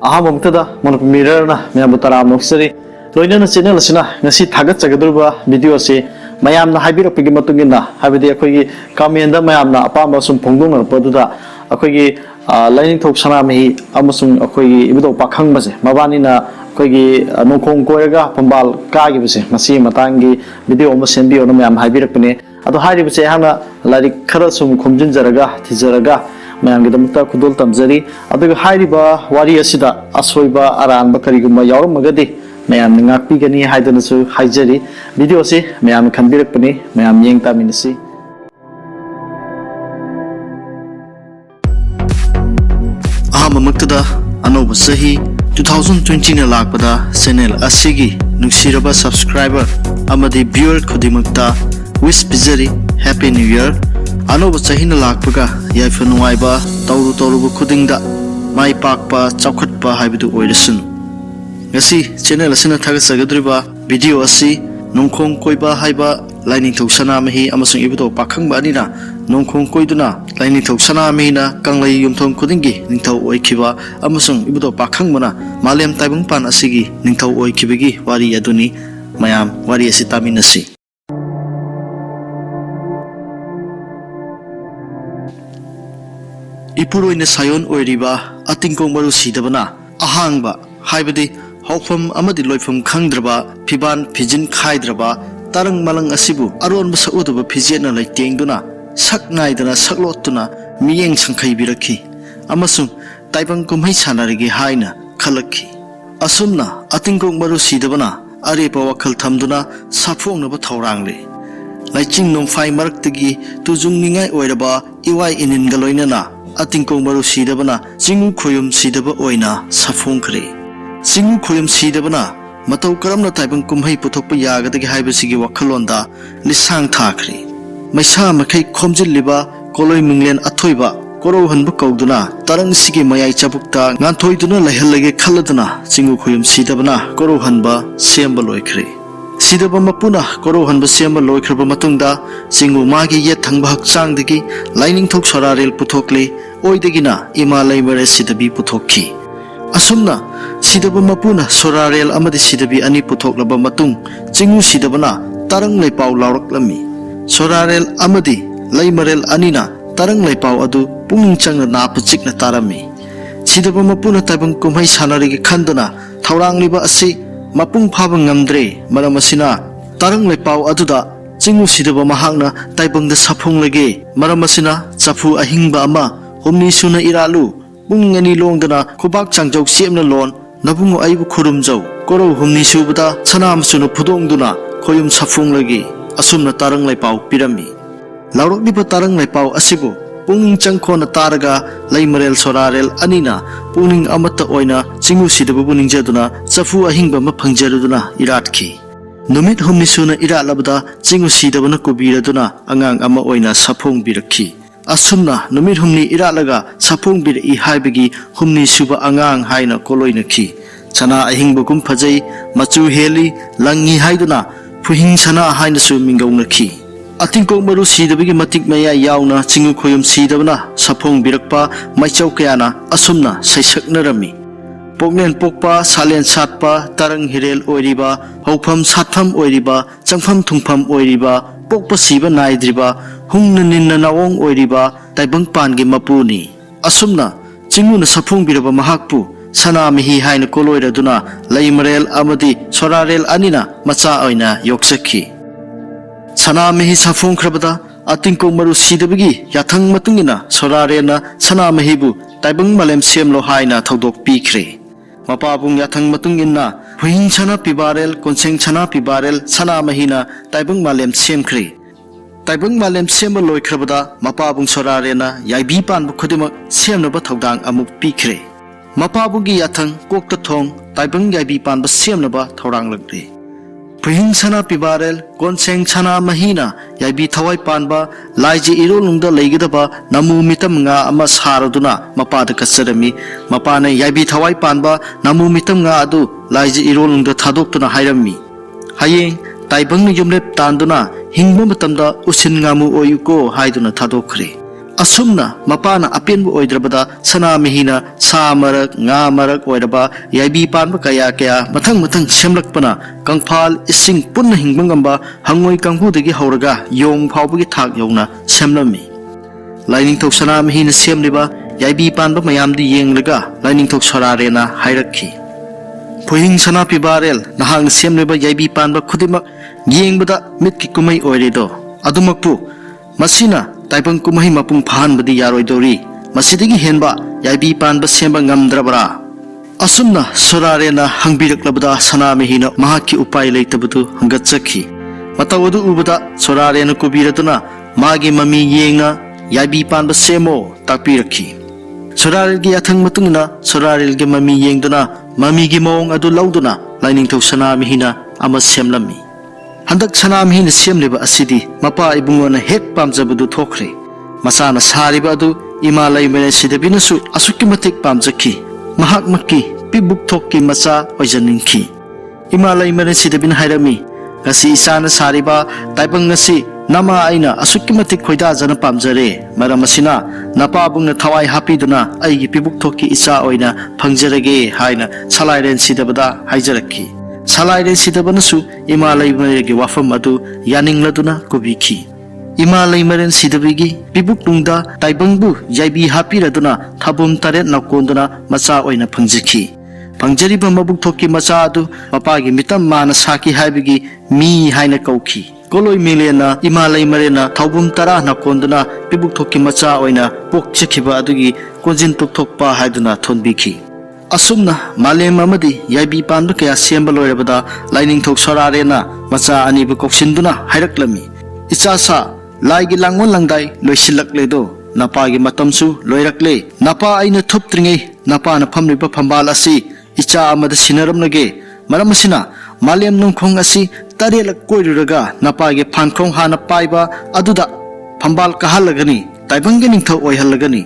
Ahamamtada Manipur Mirror na Mayam Tara Moxari Loina channel asina ngasi thagat chagadruba video ase mayam na haibiro pigi matungina habidi akhoi comment da mayam na apamba sum phongdong na poduda akhoi lining thok sana mehi amasung akhoi ibido pakhang base mabani na akhoi nongkhong koiraga pambal ka gi base masi matangi video ma senbi ona mayam haibirak pene ado hairi base hana larik khara sum khomjin jaraga thijaraga mayam gi damta khudol tamjari ado hairiba wari asida asoiba aranba kariguma yawramagadi mayam ngakpi gani haidana su haijari video se mayam khanbirak pani mayam yeng taminasi ahammaktada anoba sahi 2020 na lakpada channel asigi nuksiraba subscriber amadi viewer khodimakta wish pizari happy new year anoba sahi na lakpaga yaifa nuaiba tawru khudingda mai pakpa chawkhatpa haibidu oirasun ngasi channel asina thagasagadriba video asi nongkhong koiba haiba lining thoksana mehi amasung ibudo pakhang banina nongkhong koiduna lining thoksana mehina kanglai yumthong khudingi ningthau oikhiba amasung ibudo pakhang mana malem taibung pan asigi ningthau oikhibegi wari aduni mayam wari asi taminasi ipuroina sayon oiriba atingkong maru sidabana ahangba haibadi hawfam amadi loifam khangdraba phiban phijin khaiddraba tarang malang asibu aron basa udaba phijena laitengduna saknaidana saklotuna miyeng sangkhai birakhi amasung taibang kumhai sanarigi haina khalakhi asumna atingkong maru sidabana arepa wakhal thamduna saphongnaba thawrangle laiching nomfai maraktagi tujung ningai oiraba iwai inin galoinana atingkong maru sidabana jingu khoyum sidaba oina saphongkhre jingu khoyum sidabana matau karamna taibang kumhai puthokpa yagadagi haibasigi wakhalonda lisang thakre maisa makhai khomjilliba koloi minglen athoiba koro hanbu kauduna tarang sigi mayai chabukta nganthoiduna lahallage khalladuna jingu khoyum sidabana koro hanba semba loikhre sidaba mapuna koro hanba semba loikhraba matungda jingu magi ye thangba hakchangdagi lining thok sorarel puthokle oidagina imalai mare sidabi puthokhi asumna sidaba mapuna sorarel amadi sidabi ani puthoklaba matung jingu sidabana tarang leipau lauraklami sorarel amadi leimarel anina tarang leipau adu punging changna napuchikna tarami sidaba mapuna taibang kumhai sanarigi khandana thaurangliba asi mapung phaba ngamdre maramasina tarang leipau aduda jingu sidaba mahakna taibangda saphonglege maramasina chafu ahingba ama humni suna iralu pungani longdana khubak changjau semna lon nabungu aibu khurumjau koro humni subada sanam sunu phudongduna khoyum saphonglege asumna tarang leipau pirami laurokliba tarang leipau asibu punging changkhona taraga leimarel sorarel anina pungning amata oina jingu sidabu buningjaduna chafu ahingba ma phangjaruduna iratkhi numit humni suna iratlabada jingu sidabuna kubiraduna angang ama oina saphong birakhi asumna numit humni iratlaga saphong bir I haibagi humni suba angang haina koloinakhi chana ahingba kum phajai machu heli langi haiduna puhing chana haina su mingawnakhi atingkong maru sidabagi matik maya yauna jingu khoyum sidabana saphong birakpa maichau kayana asumna saisaknarami poknen pokpa salen satpa tarang hirel oiriba hawpham satham oiriba changpham thungpham oiriba pokpa siba naidriba hungna ninna nawong oiriba taibang pangi mapuni asumna jinguna saphong biraba mahakpu sana mehi haina koloiraduna leimarel amadi sorarel anina macha oina yoksakhi sana mehi saphong khrabada atingkong maru sidabagi yathang matungina sorarena sana mehibu taibang malem semlo haina thodok pikre mapabung yathang matungina huing chana pibarel konseng chana pibarel sana mahina taibang malem semkhre taibang malem semba loikhrabada mapabung sorarena yaibi panbu khudimak semnaba thodang amuk pikre mapabugi yathang kokta thong taibang yaibi panba semnaba thorang lagre Puhing sana pibarel konseng sana mahina yaibi thawai panba laiji irolungda leigidaba namu mitam nga ama saraduna mapada kasarami mapana yaibi thawai panba namu mitam nga adu laiji irolungda thadoktuna hairami hayeng taibangni yumlep tanduna hingba matamda usin ngamu oyuko haiduna thadokre asumna mapana apenbu oidrabada sana mihina sa marak nga marak oiraba yaibi panba kaya kaya mathang semlakpana kangphal ising punna hingbangamba hangoi kanghudagi hauraga yong phawbagi thak yongna semlami lainingthok sana mihina semliba yaibi panba mayamdi yenglaga lainingthok sorarena hairakhi Puhing sana pibarel nahang semliba yaibi panba khudimak yengbada mitki kumai oiredo adumakpu masina taibang kumahi mapung phahanbadi yaroidori masidigi henba yaibi panba semba ngamdrabra asumna sorarena hangbirak sana mehina mahaki upai leitabadu hangatchakhi matawadu ubada sorarena kubiraduna magi mami yenga yaibi panba semo takpirakhi sorarelgi athang matungna sorarelgi mami yengduna mamigi mawong adu lauduna lainingthau sana mehina ama semlami Handak sana mihina semliba asidi mapa ibungona hek pamjabadu thokre masana sariba adu imalai mene sidabinasu asuki matik pamjakhi mahak makki pibuk thokki macha oijaningki imalai mene sidabin hairami ngasi isana sariba taibang ngasi nama aina asuki matik khoida jana pamjare maramasina napa bungna thawai hapiduna aigi pibuk thokki isa oina phangjarage haina salairen sidabada haijarakhi Salai sidabanasu imalai maregi wafam adu yaningladuna kubiki imalai maren sidabigi bibuk nungda taibangbu yaibi hapiraduna thabum taret nakonduna macha oina phangjiki phangjariba mabuk thokki macha adu papagi mitam mana saki haibigi mi haina kauki koloi melena imalai marena thabum tara nakonduna bibuk thokki macha oina pokchikhiba adugi konjin tukthokpa haiduna thonbiki Asumna malem amadi yaibi panba kaya semba loirabada lainingthok sorarena macha anibu koksinduna hairaklami ichasa laigi langon langdai loisilakledo napagi matamsu loirakle napa aina thuptringei napa na phamliba phambal asi icha amada sinaramnage maramasina malem nungkhong asi tarelak koiruraga napagi phankhong hana paiba aduda phambal kahalagani taibangge ningthok oihalagani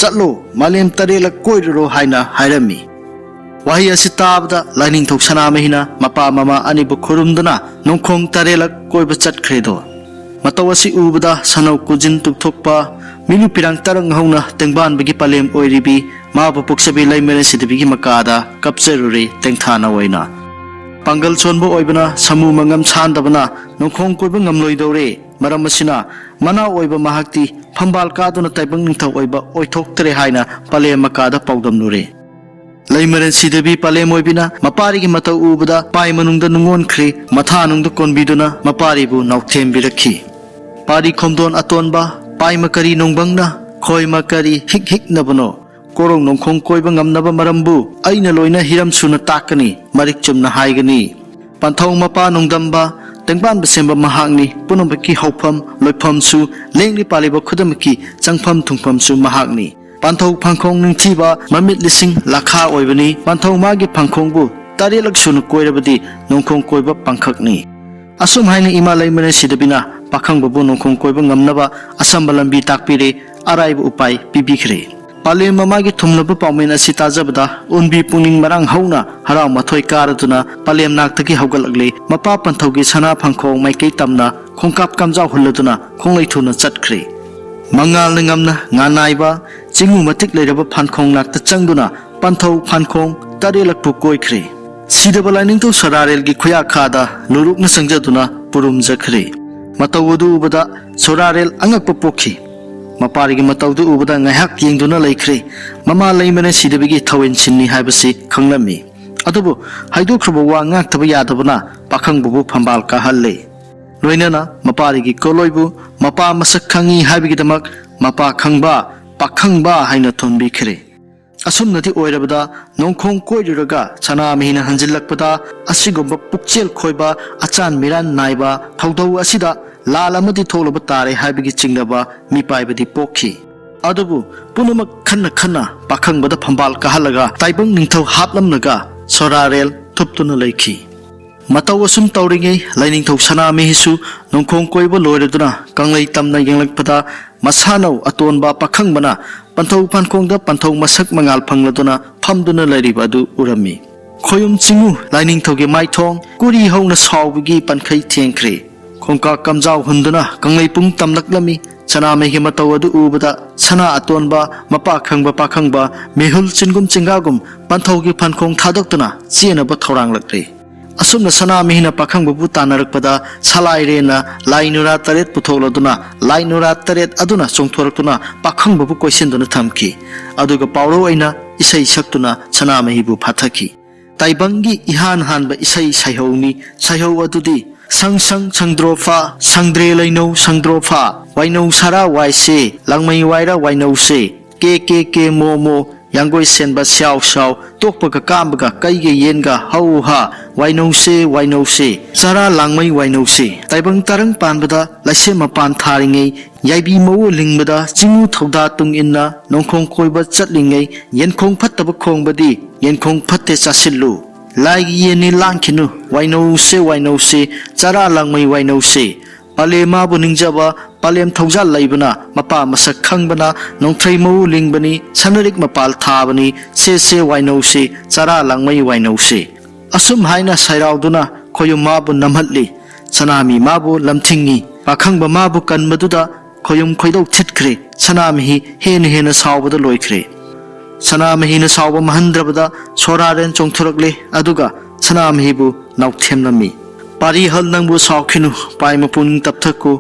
Chatlo malem tarela koiruro haina hairami wahi asi tabda lainingthok sana mehina mapa mama anibu khurumduna nongkhong tarela koiba chatkredo matawasi ubada sanau kujin tukthokpa milu pirang tarang hauna tengban bagi palem oiribi ma bapuksabi laimere sidibigi makada kapcherure tengthana waina pangal chonbo oibana samu mangam chandabana nongkhong koiba ngamloidore maramasina mana oiba mahakti phambal kaduna taibang ningthau oiba oithoktre haina palem makada pawdamnure laimaren sidabi palem oibina maparigi matau ubada pai manungda nungon khri matha nungda konbiduna maparibu nauthembirakhi pari khomdon atonba pai makari nongbangna khoi makari hik hik nabano korong nongkhong koiba ngamnaba marambu aina loina hiram suna takani marik chumna haigani panthong mapa nongdamba tengban besemba mahakni punambaki haupam loipam su lengli paliba khudamaki changpham thungpham su mahakni panthau phangkhong ningthiba mamit lising lakha oibani panthau magi phangkhongbu tarelak sunu koirabadi nongkhong koiba pangkhakni asum haina imalai mane sidabina pakhangbabu nongkhong koiba ngamnaba asamba lambi takpire araibu upai pibikhre palem mamagi thumlaba pawmen asi tajabada unbi puning marang hauna harau mathoi karaduna palem naktaki haugalakle mapa panthaugi sana phangkhong maikei tamna khongkap kamjau hulladuna khonglei thuna chatkhre mangal ngamna nganaiba chingu matik leiraba phankhong nakta changduna panthau phankhong tarelak pu koikhre sidaba lainingto sorarelgi khoya khada lurukna sangjaduna purum jakhre matawudu ubada sorarel angakpa pokhi maparigi matawdu ubada ngahak yengduna laikhre mama laimane sidabigi thawin sinni haibasi khanglami adubu haidokhraba wa ngakthaba yadabuna pakhangbubu phambal ka halle loinana maparigi koloibu mapa masak khangi haibigidamak mapa khangba pakhangba haina thonbi khre asumnati oirabada nongkhong koiruraga chana mehina hanjillakpada asigomba pukchel khoiba achan miran naiba thaudau asida lal amadi tholaba tare haibigi chingnaba mipaibadi pokhi adubu punamak khanna khanna pakhangbada phambal kahalaga taibang ningthau haplamnaga sorarel thuptuna leikhi Matau asum tauringai Lainingthau Sanamihisu nongkhong koiba loiraduna kanglei tamna yenglakpada masanau atonba pakhangbana panthau phankongda panthau masak mangal phangladuna phamduna lairiba adu urami khoyum chingu Lainingthaugi maithong kuri hauna sawbigi pankhai thengkhre khongka kamjau hunduna kanglei pung tamlaklami Sanamegi matau adu ubada sana atonba mapa khangba mehul chingum chingagum panthaugi phankhong thadoktuna chenaba thorang lakre asumna Sanamihina pakhangbu tanarakpada salairena lainura taret putholaduna lainura taret aduna chongthoraktuna pakhangbu koisenduna thamki aduga pawro aina isai saktuna Sanamihibu phathaki taibangi ihan hanba isai saihoni saihau adudi sang sangdrofa sangdre laino sangdrofa waino sara waise langmai waira waino se ke mo Yanggoi senba xiao tokpa kambaga kaige yenga hauha waino se sara langmai waino se taibang tarang panbada laise mapan tharingai yaibi mau lingbada chingu thauda tung inna nongkhong koiba chatlingai yenkhong phattaba khongbadi yenkhong phatte chasillu laigi yeni langkhinu waino se sara langmai waino se palema bu ningjaba palem thaujal laibana mapa masak khangbana nongthrai mau lingbani sanarik mapal thabani se waino se chara langmai waino se asum haina sairauduna khoyum mabu namhatli Sanami mabu lamthingi pakhangba mabu kanmaduda khoyum khoidau thitkhre Sanami hena sawbada loikhre Sanami na sawba mahandrabada soraren chongthurakle aduga Sanami bu nauthemnami Pari hal nangbu sawkhinu pai mapun tapthako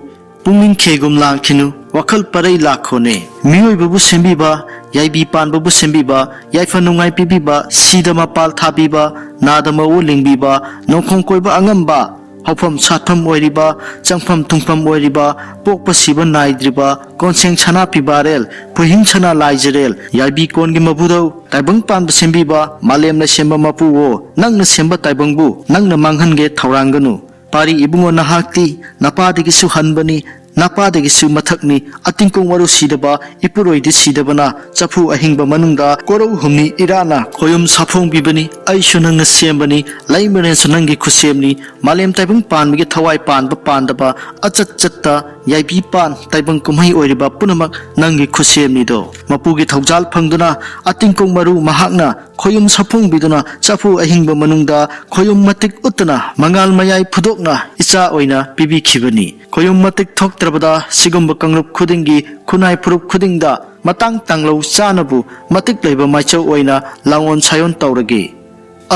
pungning khegum langkhinu wakhal parai lakhone mioi babu sembiba yaibi pan babu sembiba yaifa nungai pibiba sidama pal thabiba nadama u lingbiba nongkhong koiba angamba hawpham satham oiriba changpham tungpham oiriba pokpa siba naidriba konseng chana pibarel puhing chana laijerel yaibi kongi mabudau taibang pan sembiba malemna semba mapuwo nangna semba taibangbu nangna manghange thauranganu pari ibungo nahakti napadagi su hanbani napadagi su mathakni atingkong waru sidaba ipuroidi sidabana chapu ahingba manungda korau humni irana khoyum saphong bibani aishu nangna sembani laimaren sunangi khusemni malem taibang panbigi thawai panba pandaba achat chatta yaibi pan taibang kumhai oiriba punamak nangi khusemni do mapugi thaujal phangduna atingkong maru mahakna khoyum saphong biduna chapu ahingba manungda khoyum matik utna mangal mayai phudokna icha oina pibi khibani khoyum matik thoktrabada sigumba kangrup khudingi khunai phurup khudingda matang tanglo chanabu matik leiba maichau oina langon sayon taurage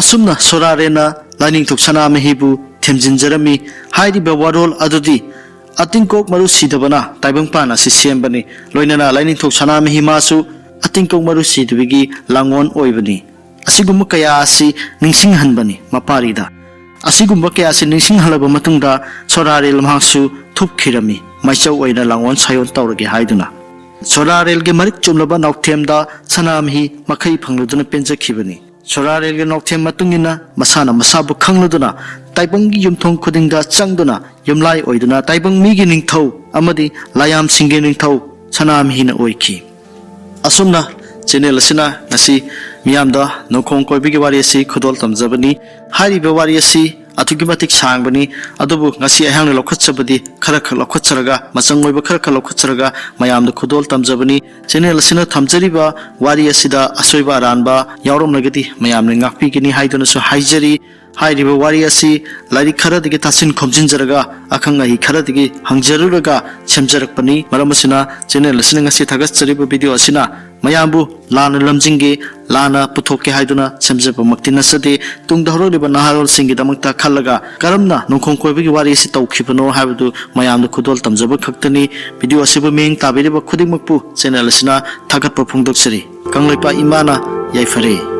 asumna sorarena Lainingthau Sanamihibu themjinjarami hairiba warol adudi atingkok maru sidabana taibang pan asi sembani loinana Lainingthau Sanamihi masu atingkok maru sidubigi langon oibani asigumba kaya asi ningsinghanbani maparida asigumba kaya asi ningsinghalaba matungda sorarel mahsu thupkhirami maichau oina langon sayon taurage haiduna sorarel ge marik chumlaba nauthemda Sanamihi makhai phangluduna penjakhibani sorarel ge nauthem matungina masana masabu khangluduna taibangi yumthong khudingda changduna yumlai oiduna taibang migi ningthau amadi layam singge ningthau Sanamihi na oiki asumna channel asina nasi miyamda nongkhong koibigi wari asi khudol tamjabani hairiba wari asi atugi matik sangbani adubu ngasi ahang lokhatchabadi khara lokhatcharaga machangoiba khara lokhatcharaga mayamda khudol tamjabani channel asina thamjariba wari asida asoiba aranba yauromlagadi mayamne ngakpigini haiduna su haijari hairiba wari asi lari khara digi tasin khomjinjaraga akhanga hi khara digi hangjaruraga semjarakpani maramasina channel asina ngasi thagaschariba video asina mayambu lana lamjinge lana puthokke haiduna semjaba maktina sade tungda horoliba naharol singi damakta khallaga karamna nongkhong koibagi wari asi tawkhibano habadu mayamda khudol tamjaba khaktani video asiba meng tabiriba khudingmakpu channel asina thagatpa phungdoksari kanglaipa imana yaifare